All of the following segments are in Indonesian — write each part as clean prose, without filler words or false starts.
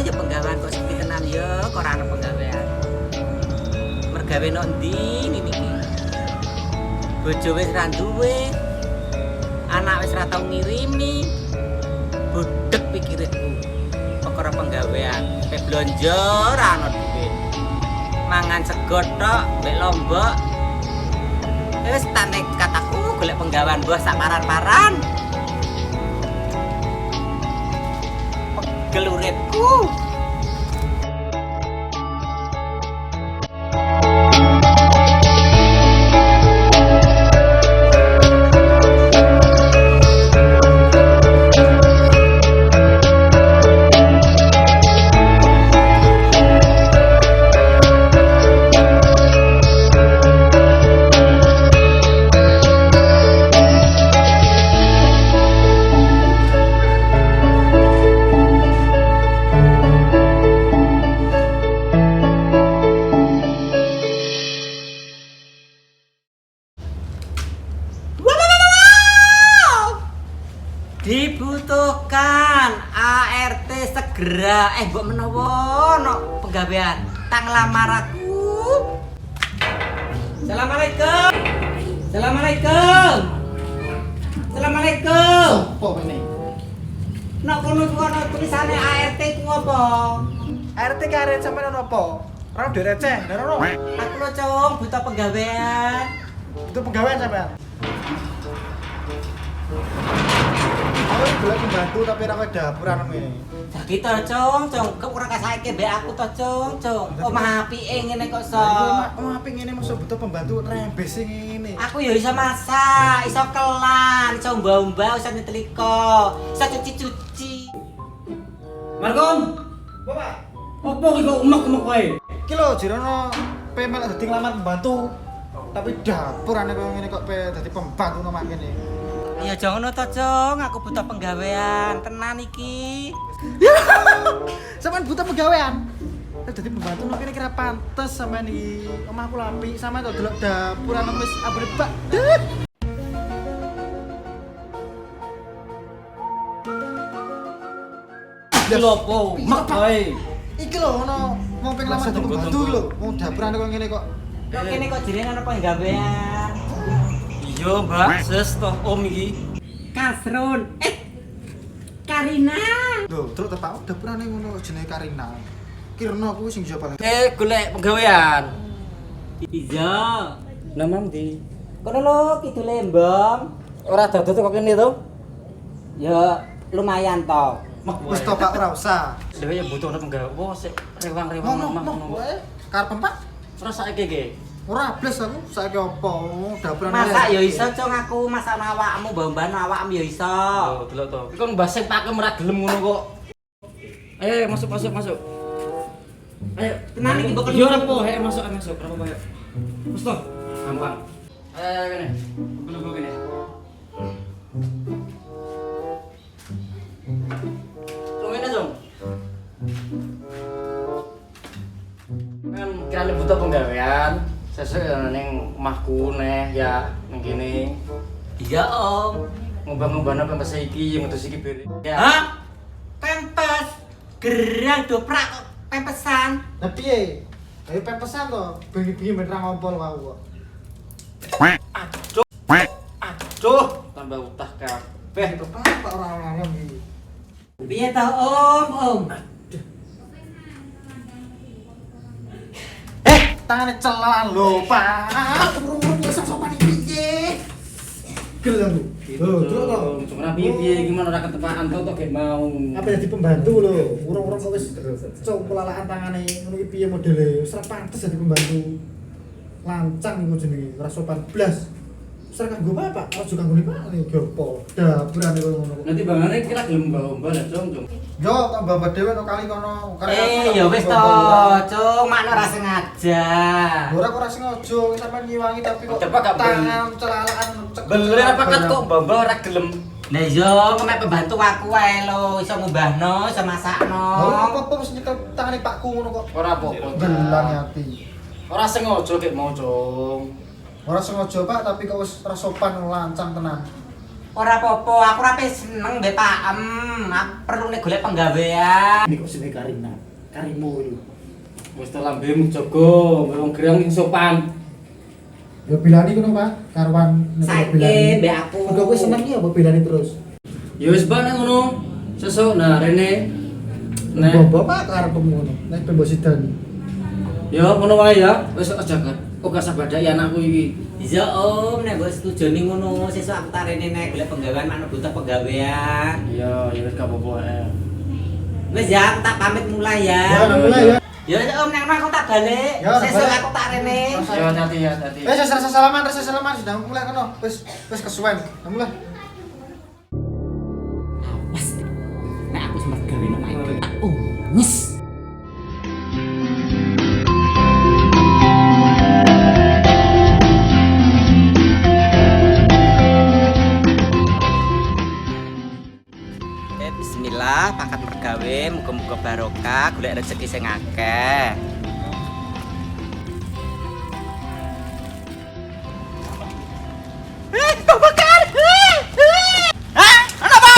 Ya penggawean kok sepi tenan ya, kok ora ana penggawean. Mergawe nok ndi niki? Bojo wis ra duwe. Anak wis ra tau ngirimi. Budhek pikiranku. Perkara penggawean, pe blonjo ra ana duit. Mangan sego tok mbek lombok. Wis tak nekat aku golek penggawean mbah sak paran-paran. Geluripku. Dibutuhkan ART segera. Mbok menawa no penggawean tak ngelamar aku. Assalamualaikum. Assalamualaikum. Assalamualaikum. Sopo kene? Nek kono ono tulisane ART ku apa? RT karet sampean apa? Ora udah receh, nero. Aku lo cong butuh penggawean. Itu pegawai sampean. Aku golek pembantu tapi ora koyo dapuran ngene. Lah kita cong kok ora kasake mbek aku to cong. Omah apike ngene kok so. Omah apik ngene maksud butuh pembantu rembes sing ngene. Aku ya iso masak, iso kelan, iso mbah-mbah, iso nyetrika, iso cuci-cuci. Markom, Bapak, opo iki kok umek-umek wae? iki lho jirono pe melok dadi nglamar pembantu. Tapi dapurane koyo ngene kok pe dadi pembantu nang kene. Ya jangan to, Cong, aku butuh penggawean tenan iki. Sampeyan butuh pegawaian. Dadi pembantu nang kene kira pantes sampean iki. Omahku lapi, sampean kok delok dapuran wis ambune bak. Iki lho opo? Umek wae. Iki lho ono wong pengen lamar dadi pembantu lho. Wong dapuran kok ngene kok. Kok kene kok jenenge ana penggawean. Iya, Mbak, Sis toh Om iki. Kasrun. Karina. Lho, terus tak dapurane ngono jenenge Karina. Kirna kuwi sing jawab paling. Golek penggawean. Iya. Nama ndi? Kono lho kidul Lembang. Ora dadu kok kene to? Ya lumayan to. Mek Wis to Pak ora usah. Dhewe ya butuh penggawean. Wo sik rewang-rewang Ngomong ngomong. wae. Karep Pak? Ora saiki iki. Ora bles aku, saiki apa? Dapuran. Masak ya iso, Cong, aku masak awakmu, mbah-mbah awakmu ya iso. Oh, delok to. Iki kon mbah sing pakem ora gelem ngono kok. Ayo masuk. Ayo, Tenan iki mbok Iya ora apa, ayo masuk. Ora apa ayo. Wis to, gampang. Kene. Belum kene. Ngene, Jong. Kan kira butuh penggawean. Sesuk ning omahku neh ya ning kene. Iya, Om. Ngubah-ngubahna pempes iki, ngetus iki bere. Ya. Hah? Pempes. Gerang doprak kok pempesan. Lah piye? Ayo pempesan to, bengi-bengi ben ra ngompol wae kok. Aduh, tambah utah kabeh. Itu Pak ora ana iki. Piye to, Om? Tangane celan lho, Pak. Urung iso sopan iki piye? Gelem. Lho, terus to. Cuma piye gimana ora ketepaan to gek mau. Apa dadi pembantu lho. Urung-urung kok wis cok pelalakan tangane ngono iki piye modele? Wis ra pantes dadi pembantu. Lancang iku jenenge, ora sopan blas. Serkan gue apa? Kau juga gue pak nih gopo. Dapuran itu ngono. Nanti bangane kira gelem mbah-mbah lah, Cung. Yo tambah dewe no kali kono. Ya wis to, Cung, makno ora sengaja. Ora ora sengaja sampean ngiwangi tapi kok Coba gak tangan celalakan Bener apa kat kok mbah-mbah ora gelem. Nah yo mek pembantu aku wae lho, iso ngubahno, iso masakno. Apa mesti nyekel tangane pakku ngono kok. Ora apa-apa. Belang ati. Ora sengaja kek mau, Cung. Ora sengaja Pak, tapi kok wis ora sopan lancang tenan. Ora apa-apa, aku ora seneng mbek Pak Aku perlu nek golek penggawean. Ini kok sini Karina. Karimu iki. Wis to lambemu jaga, wong gerang sing sopan. Ya bilani kono Pak, karwan Saiki mbek aku. Udah kowe seneng ya apa bilani terus? Ya wis Pak nek ngono. Sesuk nah rene. Nek Bobo Pak karepmu ngono. Nek pembo sidani. ya ngono wae ya. Wis aja kan. Kok gak sabadai anakku iki. Iya Om, nek mbok setujoni ngono, sesuk aku tarene nek golek penggawean makno butuh penggawean. Iya, ya wis gak apa-apa ae. Wis ya, aku tak pamit mulai ya. Ya mulai ya. Ya Om, nek aku tak balik. Ya, Sesuk balik. aku tak rene. Ya hati-hati ya, hati. Rasa salaman sudah mulai kono. Wis kesuwen. Mulai. Awas. Nek aku sempat gawe nang iki. Nyes. Bismillah, pangkat mergawe, muga-muga barokah, golek rezeki sing akeh. Kok bakar? Hah? Kenapa?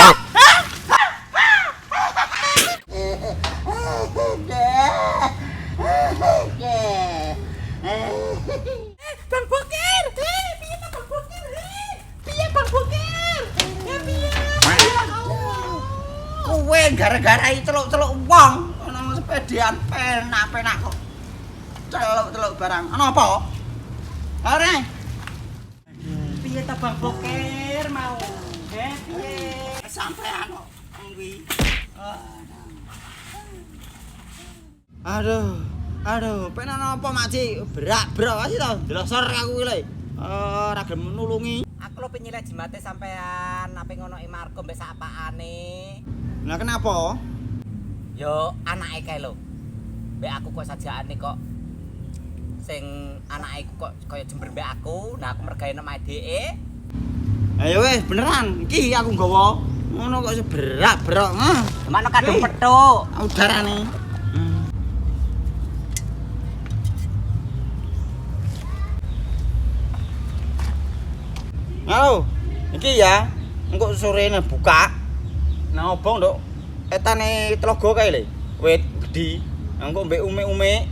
Bang Bokir, piye Bang Bokir? Piye Bang Bokir? Piye? Kowe gara-gara iki celuk-celuk wong ana sepedean penak-penak kok. Celuk-celuk barang. Ana apa? Are. Piye ta Bang Bokir mau? Piye? Sampean kok kuwi. Aduh, penak apa Makji? Berak-berak wae to. Delosor aku iki lho. Ora gelem nulungi. Aku lho penyilek jimate sampean, ape ngono Marko mbek sapakane. Lah kenapa? Yo anake kae lho. Mbek aku kok sajake kok sing anake kok kaya jember mbek aku. Nah aku mergawe nang dheke. Ayo wis beneran. Iki aku nggawa. Ngono kok berak-berak. Mana kadung petuk. Udarane. Halo. Iki ya. Engko sorene buka. Nah obong nduk. Etane telaga kae lho. Wit gedhi. Engko mbek ume-ume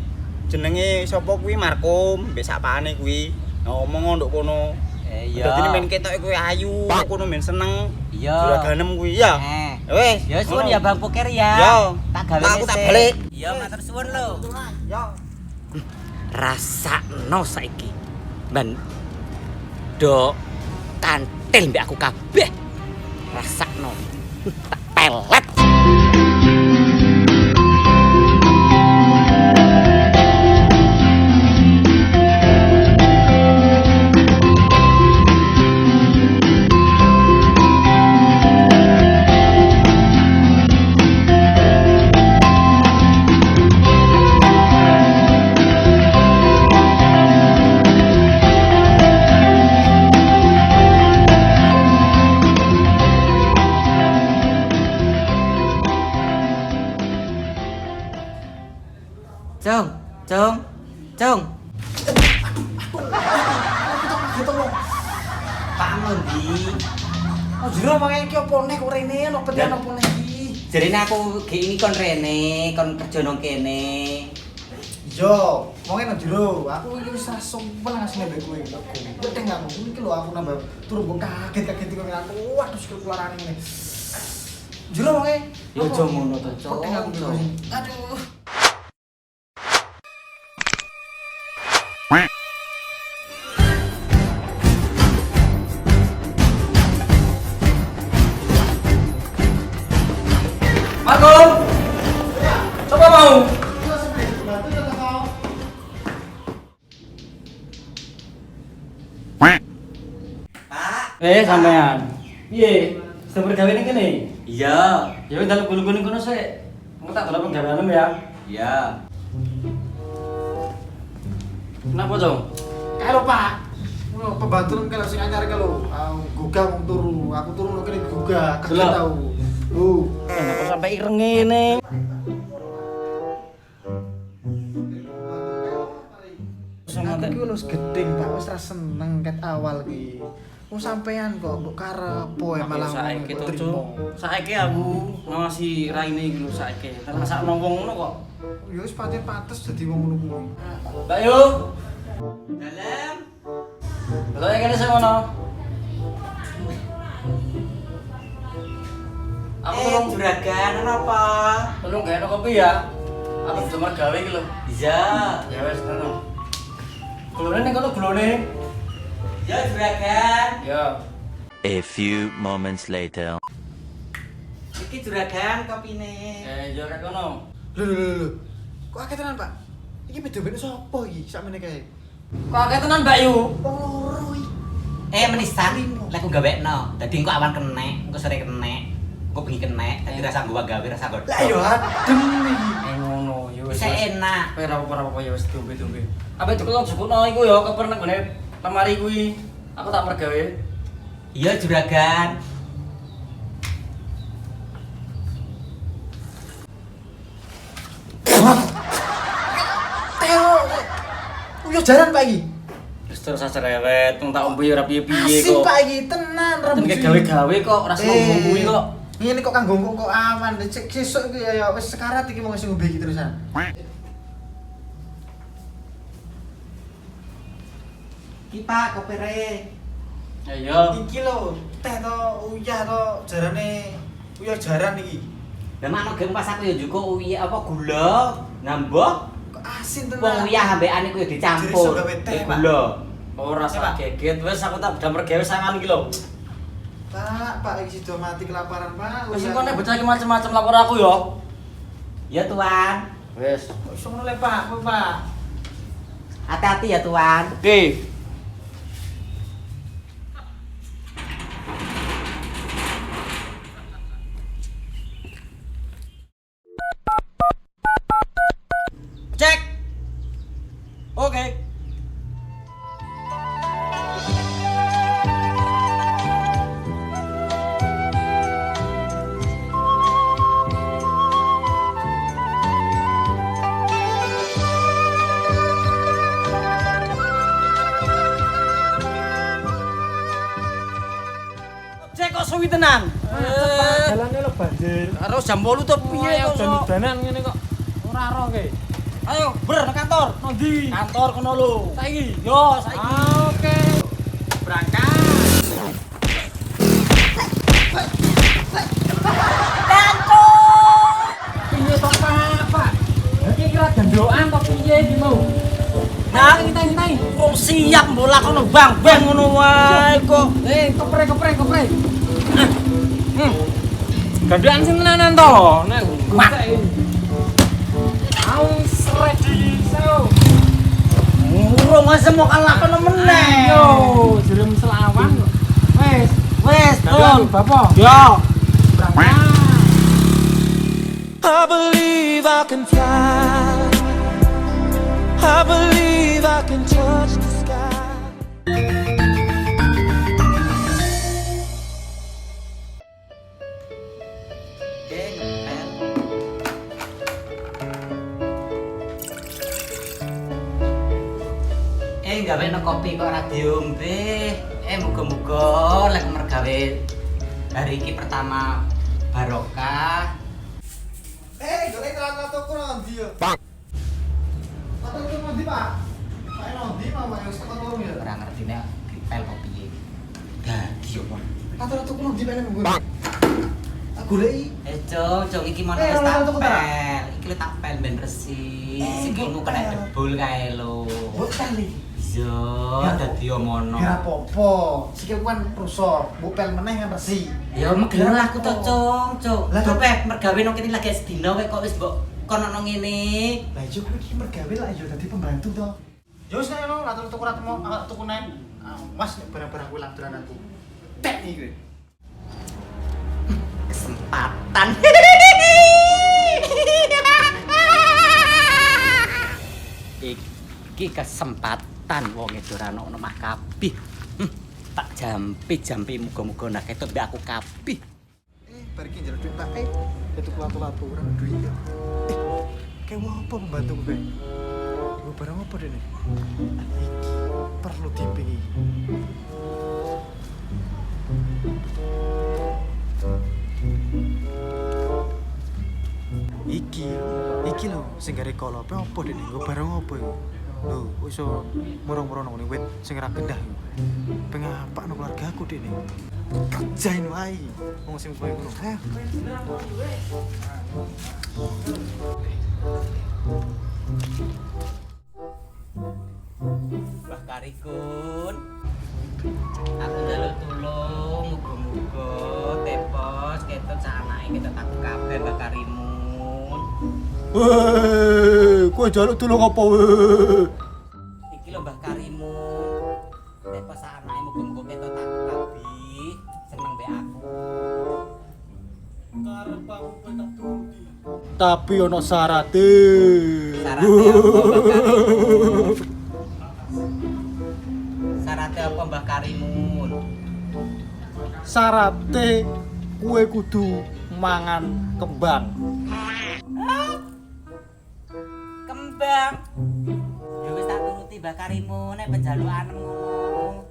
jenenge sapa kuwi Markom, mbek sapane kuwi. Ngomong nduk kono. Iya. Dadi men ketoke kowe ayu, kono men seneng. Iya. Juraganem kuwi ya. Wis. Ya suwun ya Bang Bokir ya. Yo. Tak gawe Aku tak balik. Iya, matur suwun lho. Yo. Rasakno saiki. Ben do kantil mbek aku kabeh. Rasakno. Tak pelet. Cung. Pak Mondi. Oh jero mangen iki opo nek kok rene ono pedian opo nek iki? Jarine aku ge ini kon rene, kon kerja nang kene. Yo, mangen jero. Aku iki wis sumpel ngasih mbek kowe. Penting aku iki lho aku nambah turu mbok kaget-kaget kok aku. Waduh sikil keluarane ngene. Jero mangen. Yo aja ngono to, Cung. Penting aku iki. Aduh. Markom. Coba mau. Sampean. Piye? Sedang bergawe ning kene? Iya. Ya wis dalem gulung-gulung kono sik. Engko tak delok penggaweanmu ya. Iya. Kenapa, Cong? Kalau Pak, pembantu kalau sing anyar kalau gugah wong turu, aku turu nang kene gugah, kaget Delok. tau. Kenapa sampai ireng ngene? Aku ki wis gedeng Pak, wis ra seneng ket awal ki. Wong sampean kok mbok karepo malah saiki kok to, trimo. Cuk. Saiki aku ngawasi raine iki lho saiki. Tenan sak wong ngono kok. Ya wis pancen pantes dadi wong ngono kuwi. Mbak Yu, Dalam. lho kene sing ngono. Aku tolong juragan apa? tolong gawe kopi ya. Aku cuma gawe iki lho. Iya. Ya wis ngono. Glone ning kono glone. Ya juragan. Ya. A few moments later. Iki juragan kopine. Ya rek kono. Lho. Kok akeh tenan Pak? Iki beda-beda sapa iki sakmene kae? Kok akeh tenan Mbak Yu? Wong loro iki. Menisan, lek aku gawekno. Dadi engko awan kenek, engko sore kenek, engko bengi kenek, dadi rasa gua gawe rasa godhog. Lah yo adem iki. Ngono, ya wis. Bisa enak. Ora apa-apa ya wis diombe-ombe. Apa dikelok jupukno iku ya keper nang gone lemari kuwi. Aku tak mergawe. Iya juragan. Teo. Yo jaran Pak iki. Wis terus cerewet, wong tak ombe ora piye-piye Asik kok. Pak iki tenan Ten gawe-gawe kok ora seneng kuwi kok. Ngene kok kanggo kok aman. Cek sesuk iki ya wis sekarat iki mau sing ngombe iki terusan. Iki Pak kopere. Ya iya. Iki lho, teh to uyah to jarane uyah jaran iki. Lah makno gem pas aku ya njuko uwi apa gula, nambah Kok asin tenan. wong uyah ambekane ku ya dicampur. Jadi iso gawe teh, Pak. Gula. Ora sak geget wis aku tak damar gawe sangan iki lho. Pak iki sido mati kelaparan, Pak. Wis engko nek bocah iki macam-macam lapor aku ya. Ya Tuan. Wis. Kok iso ngono le, Pak? Kok, Pak? Hati-hati ya Tuan. Oke. Cek. Oke. Cek kok suwi tenan. Jalane lo banjir. Karo jam 8 to piye kok so? Danan ngene kok. Ora roh ke. Ayo, ber nang kantor. Nondi? Kantor kono lho. Saiki. Yo, saiki. Oke. Berangkat. Piye to, Pak? Iki kira gandokan to piye iki mau? Nah, ngintai. Wong siap bola kono bang ngono wae kok. Kopre. Gandean sing tenanan to. Nek kuat. Au ready so. Urung wis mau kalah kono meneh. Yo, jerem selawan kok. Wes, Gandoan, Bapak. Yo. Berangkat. I believe I can fly. I believe I can touch the sky. Gawe no kopi kok ora diombe. Muga-muga lek mergawe hari iki pertama barokah. Golek celana tuku nondi yo? Pak. Tuku nondi, Pak? Pak nondi mau wis teko turun ya. Ora ngerti nek gripel kok piye. Dadi opo? Patur tuku nondi pengen nggo. Tak goleki. Cong iki mau Ora tak tuku ta? pel. Iki lho tak pel ben resik. Sikilmu kena debul kae lho. Mbok kali. Iya, dadi omono. Ya apa-apa. Sikil kan rusak, mbok pel meneh kan resi. Ya megel aku to, Cong. Lah, Coba mergawe nang kene lagi sedina kowe kok wis mbok kono nang ngene. Lah yo kuwi iki mergawe lah yo dadi pembantu to. Ya wis nek ngono, atur tuku ra temu, tuku nang. Mas barang-barang kuwi lang dolananku. tek iki. Kesempatan. Iki kesempatan wong itu ora ono omah kabeh. Tak jampi muga-muga nak ketok mbek aku kabeh. Bar iki njaluk duit Pak. Ketuk lato-lato ora duit ya. Kayak mau apa membantu gue? Gue barang apa dene? Iki perlu dipingi. Iki lho sing gare kolope apa dene? Gue barang apa iku? Lho, iso murung-murung nang wit sing ra gendah iku. Pengapa nang keluargaku dene? Kerjain wae. Wong sing koyo ngono. Ayo. Mbah Karikun. Aku njaluk tulung muga-muga tepos ketot sanake ketot aku kabeh Mbah Karimun. Weh, kowe njaluk tulung apa weh? Iki lho Mbah Karimun. Tepos sanake muga-muga ketot aku kabeh seneng mbek aku. Tapi ono syarate. Syaratnya apa Mbah Karimun? Syaratnya apa Mbah Karimun? Syarate kowe kudu mangan kembang. Kembang. Ya wis tak turuti Mbah Karimun nek penjalukan ngono.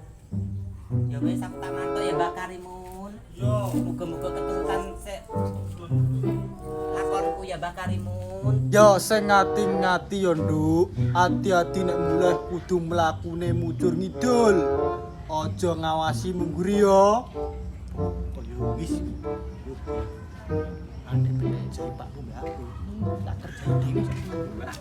Ya wis aku tak mantuk ya Mbah Karimun. Yo, muga-muga keturutan sik lakonku ya Mbah Karimun. Ya sing ngati-ngati yo, Nduk. Hati-hati nek mulih kudu mlakune mujur ngidul. Aja ngawasi mungguri yo. Kaya wis. Ane bener jadi Pak mbak aku. Tak kerja dhewe mbak.